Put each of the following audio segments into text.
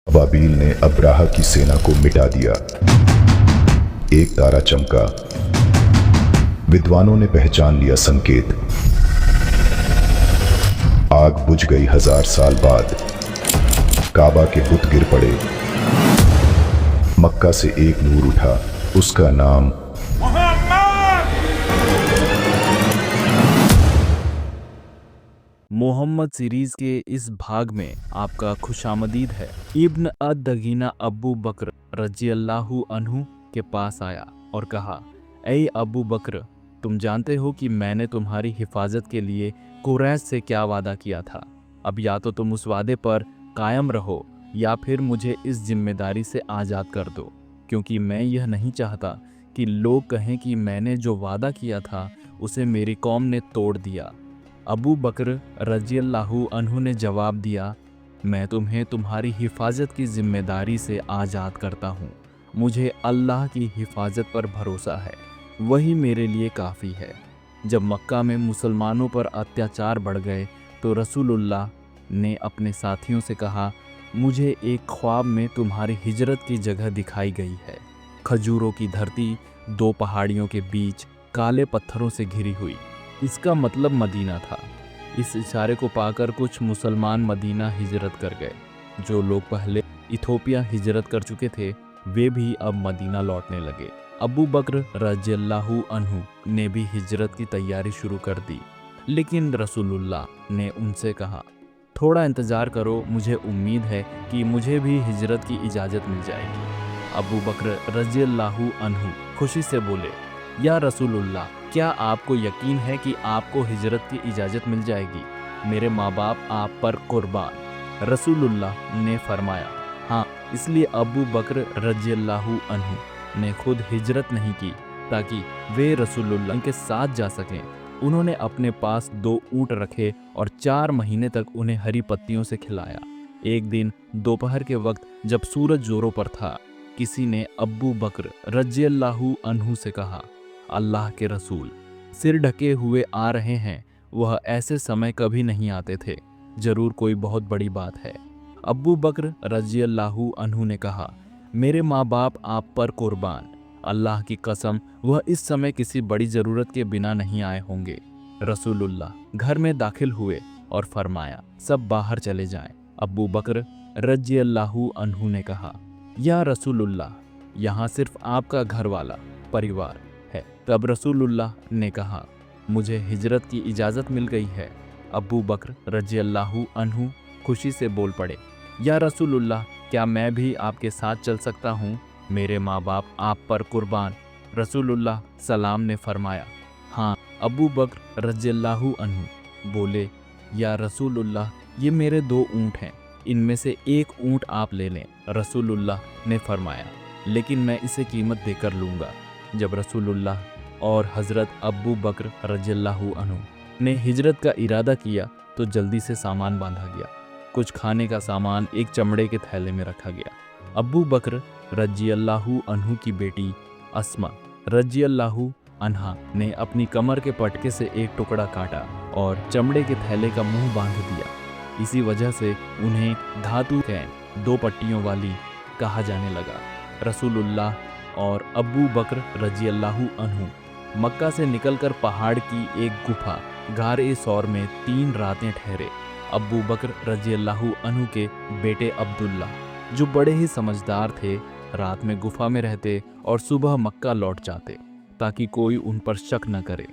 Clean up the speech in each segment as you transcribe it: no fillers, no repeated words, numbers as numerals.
अबाबील ने अब्राहा की सेना को मिटा दिया। एक तारा चमका। विद्वानों ने पहचान लिया संकेत। आग बुझ गई 1000 साल बाद। काबा के बुत गिर पड़े। मक्का से एक नूर उठा, उसका नाम मोहम्मद सीरीज के इस भाग में आपका खुशामदीद है। इब्न अद-दगीना अबू बकर रज़ियल्लाहु अन्हु के पास आया और कहा, ऐ अबू बकर, तुम जानते हो कि मैंने तुम्हारी हिफाजत के लिए कुरैश से क्या वादा किया था। अब या तो तुम उस वादे पर कायम रहो या फिर मुझे इस जिम्मेदारी से आज़ाद कर दो, क्योंकि मैं यह नहीं चाहता कि लोग कहें कि मैंने जो वादा किया था उसे मेरी कौम ने तोड़ दिया। अबू बकर रज़ियल्लाहु अन्हु ने जवाब दिया, मैं तुम्हें तुम्हारी हिफाजत की जिम्मेदारी से आज़ाद करता हूँ। मुझे अल्लाह की हिफाजत पर भरोसा है, वही मेरे लिए काफ़ी है। जब मक्का में मुसलमानों पर अत्याचार बढ़ गए तो रसूलुल्लाह ने अपने साथियों से कहा, मुझे एक ख्वाब में तुम्हारी हिजरत की जगह दिखाई गई है। खजूरों की धरती, 2 पहाड़ियों के बीच काले पत्थरों से घिरी हुई। इसका मतलब मदीना था। इस इशारे को पाकर कुछ मुसलमान मदीना हिजरत कर गए। जो लोग पहले इथोपिया हिजरत कर चुके थे वे भी अब मदीना लौटने लगे। अबू बकर रज़ियल्लाहु अन्हु ने भी हिजरत की तैयारी शुरू कर दी, लेकिन रसूलुल्लाह ने उनसे कहा, थोड़ा इंतज़ार करो, मुझे उम्मीद है कि मुझे भी हिजरत की इजाज़त मिल जाएगी। अबू बकर रज़ियल्लाहु अन्हु खुशी से बोले, या रसूलुल्लाह, क्या आपको यकीन है कि आपको हिजरत की इजाज़त मिल जाएगी? मेरे माँ बाप आप पर कुर्बान। रसूलुल्लाह ने फरमाया, हाँ, इसलिए अबू बकर रज़ियल्लाहु अन्हु ने खुद हिजरत नहीं की ताकि वे रसूलुल्लाह के साथ जा सकें। उन्होंने अपने पास 2 ऊँट रखे और 4 महीने तक उन्हें हरी पत्तियों से खिलाया। एक दिन दोपहर के वक्त जब सूरज जोरों पर था, किसी ने अबू बकर रज़ियल्लाहु अन्हु से कहा, अल्लाह के रसूल सिर ढके हुए आ रहे हैं। वह ऐसे समय कभी नहीं आते थे, जरूर कोई बहुत बड़ी बात है। अबू बकर रज़ियल्लाहु अन्हु ने कहा, मेरे माँ बाप आप पर कुर्बान। अल्लाह की कसम, वह इस समय किसी बड़ी ज़रूरत के बिना नहीं आए होंगे। रसूलुल्लाह घर में दाखिल हुए और फरमाया, सब बाहर चले जाएं। अबू बकर रज़ियल्लाहु अन्हु ने कहा, या रसूलुल्लाह, यहाँ सिर्फ आपका घर वाला परिवार है। तब रसूलुल्लाह ने कहा, मुझे हिजरत की इजाज़त मिल गई है। अबू बकर रज़ियल्लाहु अन्हु खुशी से बोल पड़े, या रसूलुल्लाह, क्या मैं भी आपके साथ चल सकता हूँ? मेरे माँ बाप आप पर कुर्बान। रसूलुल्लाह सलाम ने फरमाया, हाँ। अबू बकर रज़ियल्लाहु अन्हु बोले, या रसूलुल्लाह, ये मेरे 2 ऊँट हैं, इनमें से एक ऊँट आप ले लें। रसूलुल्लाह ने फरमाया, लेकिन मैं इसे कीमत देकर लूँगा। जब रसूलुल्लाह और हज़रत अबू बकर रज़ियल्लाहु अन्हु ने हिजरत का इरादा किया तो जल्दी से सामान बांधा गया। कुछ खाने का सामान एक चमड़े के थैले में रखा गया। अबू बकर रज़ियल्लाहु अन्हु की बेटी अस्मा रज़ियल्लाहु अन्हा ने अपनी कमर के पटके से एक टुकड़ा काटा और चमड़े के थैले का मुंह बांध दिया। इसी वजह से उन्हें धातु कैन 2 पट्टियों वाली कहा जाने लगा। रसूलुल्लाह और अबू बकर रज़ियल्लाहु अन्हु मक्का से निकलकर पहाड़ की एक गुफा गार-ए सौर में 3 रातें ठहरे। अबू बकर रज़ियल्लाहु अन्हु के बेटे अब्दुल्ला, जो बड़े ही समझदार थे, रात में गुफा में रहते और सुबह मक्का लौट जाते ताकि कोई उन पर शक न करे।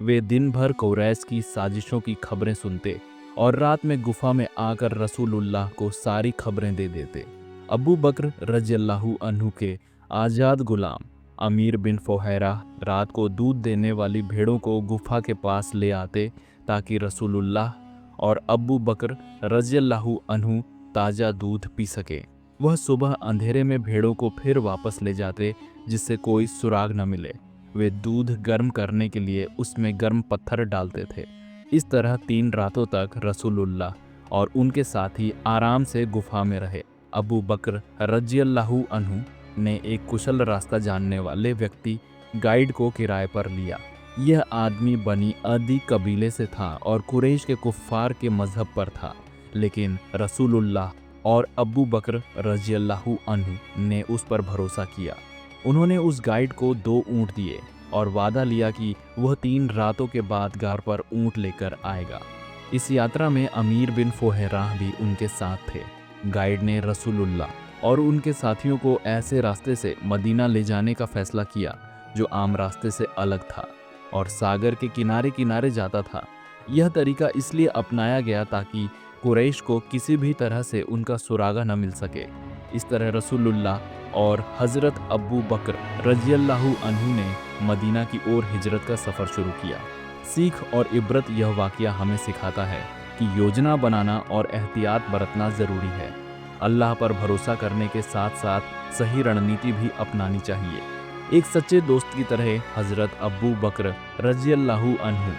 वे दिन भर कुरैश की साजिशों की खबरें सुनते और रात में गुफा में आकर रसूलुल्लाह को सारी खबरें दे देते। अबू बकर रज़ियल्लाहु अन्हु के आज़ाद गुलाम अमीर बिन फ़ुहैरा रात को दूध देने वाली भेड़ों को गुफा के पास ले आते ताकि रसूलुल्लाह और अबू बकर रज़ियल्लाहु अन्हु ताज़ा दूध पी सके। वह सुबह अंधेरे में भेड़ों को फिर वापस ले जाते जिससे कोई सुराग न मिले। वे दूध गर्म करने के लिए उसमें गर्म पत्थर डालते थे। इस तरह 3 रातों तक रसूलुल्लाह और उनके साथी आराम से गुफा में रहे। अबू बकर रज़ियल्लाहु अन्हु ने एक कुशल रास्ता जानने वाले व्यक्ति गाइड को किराए पर लिया। यह आदमी बनी अदी कबीले से था और कुरैश के कुफ्फार के मजहब पर था, लेकिन रसूलुल्लाह और अब्बू बकर रज़ियल्लाहु अन्हु ने उस पर भरोसा किया। उन्होंने उस गाइड को 2 ऊँट दिए और वादा लिया कि वह 3 रातों के बाद गार पर ऊँट लेकर आएगा। इस यात्रा में अमीर बिन फुहैराह भी उनके साथ थे। गाइड ने रसूलुल्लाह और उनके साथियों को ऐसे रास्ते से मदीना ले जाने का फैसला किया जो आम रास्ते से अलग था और सागर के किनारे किनारे जाता था। यह तरीका इसलिए अपनाया गया ताकि कुरैश को किसी भी तरह से उनका सुरागा न मिल सके। इस तरह रसूलुल्लाह और हज़रत अब्बू बकर रज़ियल्लाहु अन्हु ने मदीना की ओर हिजरत का सफ़र शुरू किया। सीख और इबरत यह वाक़या हमें सिखाता है कि योजना बनाना और एहतियात बरतना ज़रूरी है। अल्लाह पर भरोसा करने के साथ साथ सही रणनीति भी अपनानी चाहिए। एक सच्चे दोस्त की तरह हज़रत अब्बू बकर रज़ियल्लाहु अन्हु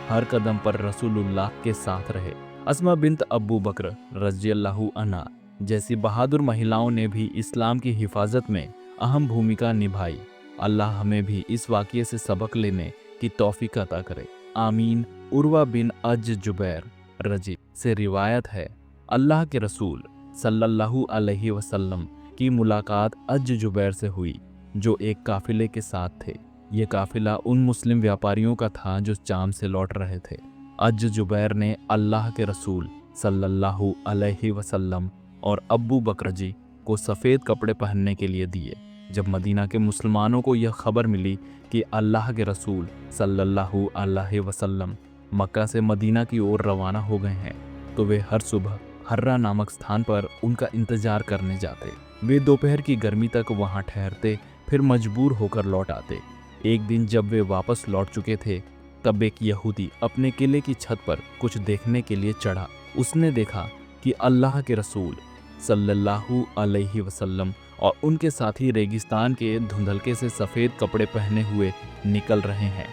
हर कदम पर रसूलुल्लाह के साथ रहे। अस्मा बिन्त अब्बू बकर रज़ियल्लाहु अन्हा जैसी बहादुर महिलाओं ने भी इस्लाम की हिफाजत में अहम भूमिका निभाई। अल्लाह हमें भी इस वाक़ये से सबक लेने की तौफीक अता करे, आमीन। उर्वा बिन अज जुबैर रजी से रिवायत है, अल्लाह के रसूल सल्लल्लाहु अलैहि वसल्लम की मुलाकात अज जुबैर से हुई जो एक काफिले के साथ थे। ये काफिला उन मुस्लिम व्यापारियों का था जो शाम से लौट रहे थे। अज जुबैर ने अल्लाह के रसूल सल्लल्लाहु अलैहि वसल्लम और अब्बू बकर जी को सफ़ेद कपड़े पहनने के लिए दिए। जब मदीना के मुसलमानों को यह खबर मिली कि अल्लाह के रसूल सल्लल्लाहु अलैहि वसल्लम मक्का से मदीना की ओर रवाना हो गए हैं तो वे हर सुबह हर्रा नामक स्थान पर उनका इंतजार करने जाते। वे दोपहर की गर्मी तक वहां ठहरते, फिर मजबूर होकर लौट आते। एक दिन जब वे वापस लौट चुके थे तब एक यहूदी अपने किले की छत पर कुछ देखने के लिए चढ़ा। उसने देखा कि अल्लाह के रसूल सल्लल्लाहु अलैहि वसल्लम और उनके साथी रेगिस्तान के धुंधलके से सफ़ेद कपड़े पहने हुए निकल रहे हैं।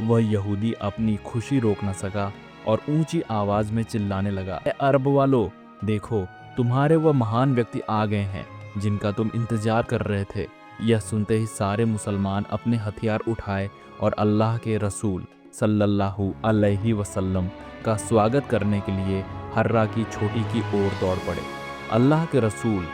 वह यहूदी अपनी खुशी रोक न सका और ऊंची आवाज़ में चिल्लाने लगा, ए अरब वालों, देखो तुम्हारे वह महान व्यक्ति आ गए हैं जिनका तुम इंतजार कर रहे थे। यह सुनते ही सारे मुसलमान अपने हथियार उठाए और अल्लाह के रसूल सल्लल्लाहु अलैहि वसल्लम का स्वागत करने के लिए हर्रा की चोटी की ओर दौड़ पड़े। अल्लाह के रसूल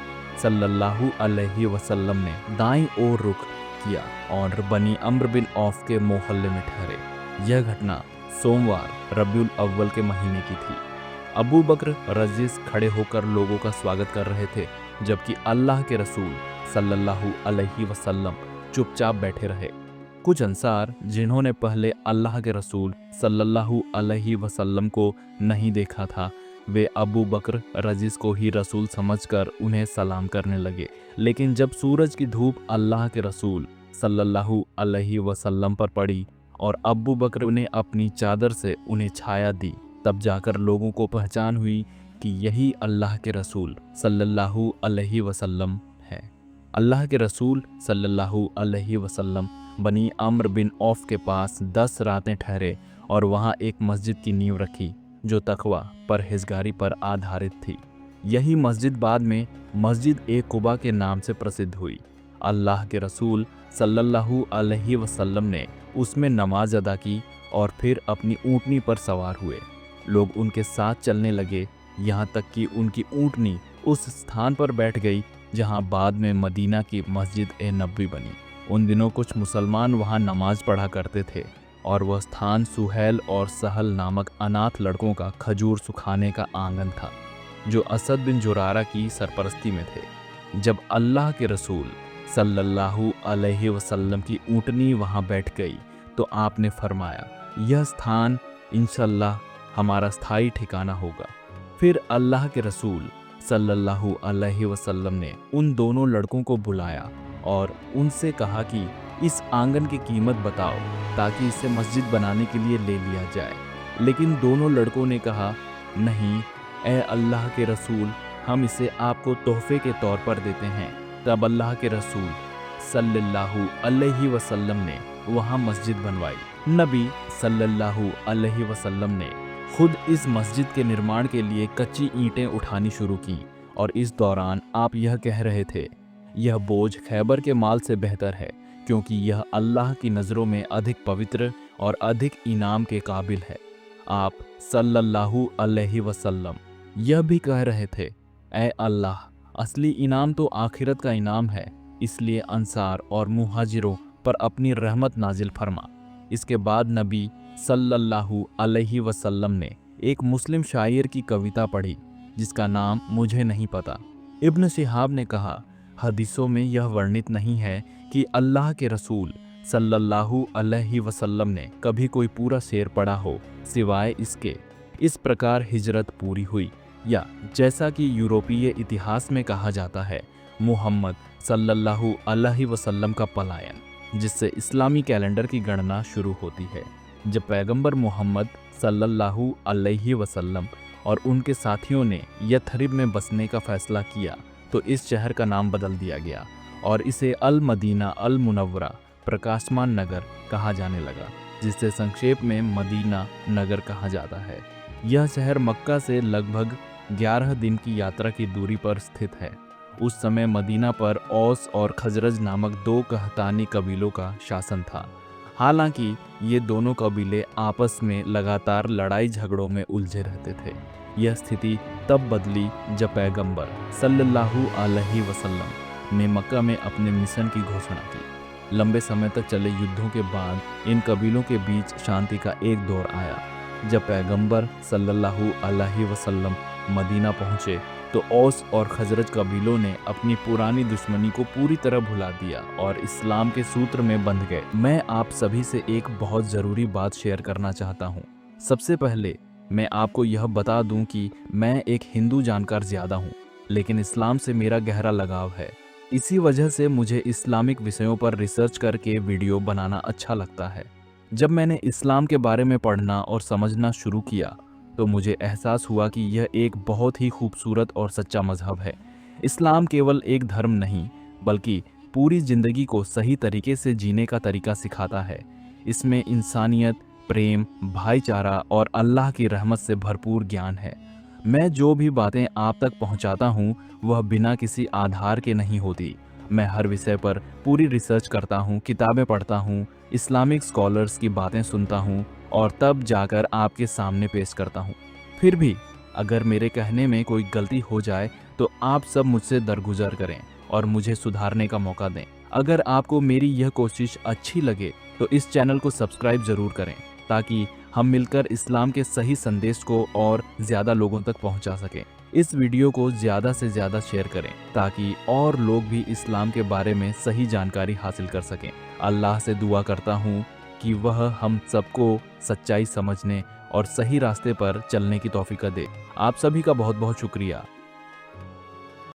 सल्लल्लाहु अलैहि वसल्लम ने दाईं ओर रुख किया और बनी अम्र बिन औफ के मोहल्ले में ठहरे। यह घटना सोमवार रबीउल अव्वल के महीने की थी। अबू बकर रज़ीज़ खड़े होकर लोगों का स्वागत कर रहे थे जबकि अल्लाह के रसूल सल्लल्लाहु अलैहि वसल्लम चुपचाप बैठे रहे। कुछ अंसार जिन्होंने पहले अल्लाह के रसूल सल्लल्लाहु अलैहि वसल्लम को नहीं देखा था, वे अबू बकर रज़ीज़ को ही रसूल समझकर उन्हें सलाम करने लगे। लेकिन जब सूरज की धूप अल्लाह के रसूल सल्लल्लाहु अलैहि वसल्लम पर पड़ी और अबू बकर ने अपनी चादर से उन्हें छाया दी, तब जाकर लोगों को पहचान हुई कि यही अल्लाह के रसूल सल्लल्लाहु अलैहि वसल्लम है। अल्लाह के रसूल सल्लल्लाहु अलैहि वसल्लम बनी अम्र बिन औफ के पास 10 रातें ठहरे और वहाँ एक मस्जिद की नींव रखी जो तकवा परहेजगारी पर आधारित थी। यही मस्जिद बाद में मस्जिद ए कुबा के नाम से प्रसिद्ध हुई। अल्लाह के रसूल सल्लल्लाहु अलैहि वसल्लम ने उसमें नमाज अदा की और फिर अपनी ऊँटनी पर सवार हुए। लोग उनके साथ चलने लगे, यहाँ तक कि उनकी ऊँटनी उस स्थान पर बैठ गई जहाँ बाद में मदीना की मस्जिद ए नबवी बनी। उन दिनों कुछ मुसलमान वहाँ नमाज पढ़ा करते थे और वह स्थान सुहैल और सहल नामक अनाथ लड़कों का खजूर सुखाने का आंगन था जो असद बिन जुरारा की सरपरस्ती में थे। जब अल्लाह के रसूल सल्लल्लाहु अलैहि वसल्लम की ऊँटनी वहाँ बैठ गई तो आपने फरमाया, यह स्थान इंशाअल्लाह हमारा स्थायी ठिकाना होगा। फिर अल्लाह के रसूल सल्लल्लाहु अलैहि वसल्लम ने उन दोनों लड़कों को बुलाया और उनसे कहा कि इस आंगन की कीमत बताओ ताकि इसे मस्जिद बनाने के लिए ले लिया जाए। लेकिन दोनों लड़कों ने कहा, नहीं ए अल्लाह के रसूल, हम इसे आपको तोहफे के तौर पर देते हैं। तब अल्लाह के रसूल सल्लल्लाहु अलैहि वसल्लम ने वहाँ मस्जिद बनवाई। नबी सल्लल्लाहु अलैहि वसल्लम ने खुद इस मस्जिद के निर्माण के लिए कच्ची ईंटें उठानी शुरू की और इस दौरान आप यह कह रहे थे, यह बोझ खैबर के माल से बेहतर है क्योंकि यह अल्लाह की नज़रों में अधिक पवित्र और अधिक इनाम के काबिल है। आप सल्लल्लाहु अलैहि वसल्लम यह भी कह रहे थे, ए अल्लाह, असली इनाम तो आखिरत का इनाम है, इसलिए अंसार और मुहाजिरों पर अपनी रहमत नाजिल फरमा। इसके बाद नबी सल्लल्लाहु अलैहि वसल्लम ने एक मुस्लिम शायर की कविता पढ़ी जिसका नाम मुझे नहीं पता। इब्न शिहाब ने कहा, हदीसों में यह वर्णित नहीं है कि अल्लाह के रसूल सल्लल्लाहु अलैहि वसल्लम ने कभी कोई पूरा शेर पढ़ा हो सिवाय इसके। इस प्रकार हिजरत पूरी हुई, या जैसा कि यूरोपीय इतिहास में कहा जाता है, मुहम्मद सल्लल्लाहु अलैहि वसल्लम का पलायन, जिससे इस्लामी कैलेंडर की गणना शुरू होती है। जब पैगंबर मोहम्मद सल्लल्लाहु अलैहि वसल्लम और उनके साथियों ने यथरिब में बसने का फैसला किया तो इस शहर का नाम बदल दिया गया और इसे अल मदीना अल मुनव्वरा प्रकाशमान नगर कहा जाने लगा, जिसे संक्षेप में मदीना नगर कहा जाता है। यह शहर मक्का से लगभग 11 दिन की यात्रा की दूरी पर स्थित है। उस समय मदीना पर औस और खजरज नामक 2 कहतानी कबीलों का शासन था। हालांकि ये दोनों कबीले आपस में लगातार लड़ाई झगड़ों में उलझे रहते थे। यह स्थिति तब बदली जब पैगंबर सल्लल्लाहु अलैहि वसल्लम ने मक्का में अपने मिशन की घोषणा की। लंबे समय तक चले युद्धों के बाद इन कबीलों के बीच शांति का एक दौर आया। जब पैगंबर सल्लल्लाहु अलैहि वसल्लम मदीना पहुंचे तो औस और खजरज कबीलों ने अपनी पुरानी दुश्मनी को पूरी तरह भुला दिया और इस्लाम के सूत्र में बंध गए। मैं आप सभी से एक बहुत ज़रूरी बात शेयर करना चाहता हूँ। सबसे पहले मैं आपको यह बता दूं कि मैं एक हिंदू जानकार ज़्यादा हूँ, लेकिन इस्लाम से मेरा गहरा लगाव है। इसी वजह से मुझे इस्लामिक विषयों पर रिसर्च करके वीडियो बनाना अच्छा लगता है। जब मैंने इस्लाम के बारे में पढ़ना और समझना शुरू किया तो मुझे एहसास हुआ कि यह एक बहुत ही खूबसूरत और सच्चा मजहब है। इस्लाम केवल एक धर्म नहीं, बल्कि पूरी ज़िंदगी को सही तरीके से जीने का तरीका सिखाता है। इसमें इंसानियत, प्रेम, भाईचारा और अल्लाह की रहमत से भरपूर ज्ञान है। मैं जो भी बातें आप तक पहुंचाता हूं, वह बिना किसी आधार के नहीं होती। मैं हर विषय पर पूरी रिसर्च करता हूं, किताबें पढ़ता हूं, इस्लामिक स्कॉलर्स की बातें सुनता हूं और तब जाकर आपके सामने पेश करता हूं। फिर भी अगर मेरे कहने में कोई गलती हो जाए तो आप सब मुझसे दरगुजर करें और मुझे सुधारने का मौका दें। अगर आपको मेरी यह कोशिश अच्छी लगे तो इस चैनल को सब्सक्राइब ज़रूर करें, ताकि हम मिलकर इस्लाम के सही संदेश को और ज़्यादा लोगों तक पहुंचा सकें। इस वीडियो को ज़्यादा से ज़्यादा शेयर करें ताकि और लोग भी इस्लाम के बारे में सही जानकारी हासिल कर सकें। अल्लाह से दुआ करता हूँ कि वह हम सबको सच्चाई समझने और सही रास्ते पर चलने की तौफीक दे। आप सभी का बहुत बहुत शुक्रिया।